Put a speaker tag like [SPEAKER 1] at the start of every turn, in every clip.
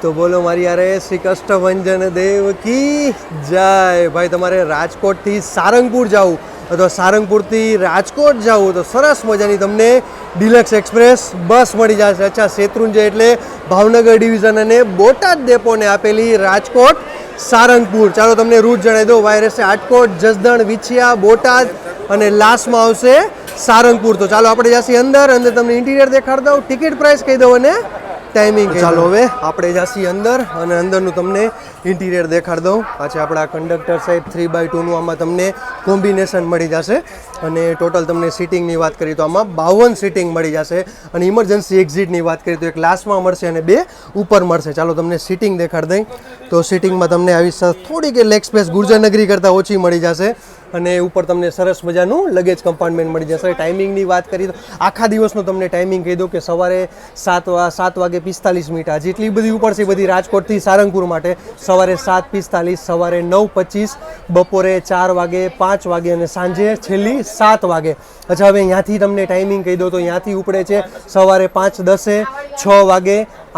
[SPEAKER 1] તો બોલો મારી યારે શ્રી કષ્ટભંજન દેવ કી જય। ભાઈ તમારે રાજકોટથી સારંગપુર જવું અથવા સારંગપુરથી રાજકોટ જવું તો સરસ મજાની તમને ડિલક્સ એક્સપ્રેસ બસ મળી જશે। અચ્છા, શેત્રુંજય એટલે ભાવનગર ડિવિઝન અને બોટાદ ડેપોને આપેલી રાજકોટ સારંગપુર। ચાલો તમને રૂટ જણાવી દો। વાય રહેશે આટકોટ, જસદણ, વિછિયા, બોટાદ અને લાસ્ટમાં આવશે સારંગપુર। તો ચાલો આપણે જઈએ અંદર તમને ઇન્ટિરિયર દેખાડી દઉં, ટિકિટ પ્રાઇસ કહી દઉં અને ટાઈમિંગ। ચાલો હવે આપણે જાસી અંદર અને અંદરનું તમને ઇન્ટિરિયર દેખાડી દઉં। પાછા આપણા કંડક્ટર સાહેબ 3x2નું આમાં તમને કોમ્બિનેશન મળી જશે અને ટોટલ તમને સીટિંગની વાત કરીએ તો આમાં 52 સીટિંગ મળી જશે અને ઇમરજન્સી એક્ઝિટની વાત કરીએ તો એક લાસ્ટમાં મળશે અને 2 ઉપર મળશે। ચાલો તમને સીટિંગ દેખાડી દઈ તો સીટિંગમાં તમને આવી થોડીક લેગ સ્પેસ ગુર્જરનગરી કરતાં ઓછી મળી જશે અને ઉપર તમને સરસ મજાનું લગેજ કમ્પાર્ટમેન્ટ મળી જશે। ટાઈમિંગની વાત કરીએ તો આખા દિવસનો તમને ટાઈમિંગ કહી દો કે સવારે 7 વાગે 45 મિનિટ આ જેટલી બધી ઉપર છે બધી રાજકોટથી સારંગપુર માટે સવારે 7:45, સવારે 9:25, બપોરે 4 વાગે, 5 વાગે અને સાંજે છેલ્લી 7 વાગે। અચ્છા, હવે અહીંયાથી તમને ટાઈમિંગ કહી દો તો અહીંયાથી ઉપડે છે સવારે 5:10, 6 વાગે,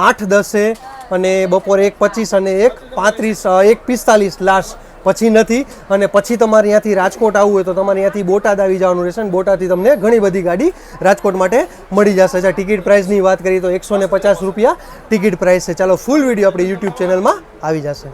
[SPEAKER 1] 8:10 અને બપોરે 1:25 અને 1:45 લાસ્ટ પછી નથી। અને પછી તમારે અહીંયાથી રાજકોટ આવવું હોય તો તમારે અહીંયાથી બોટાદ આવી જવાનું રહેશે અને બોટાદથી તમને ઘણી બધી ગાડી રાજકોટ માટે મળી જશે। અચ્છા, ટિકિટ પ્રાઇસની વાત કરીએ તો 150 રૂપિયા ટિકિટ પ્રાઇસ છે। ચાલો ફૂલ વિડીયો આપણી યુટ્યુબ ચેનલમાં આવી જશે।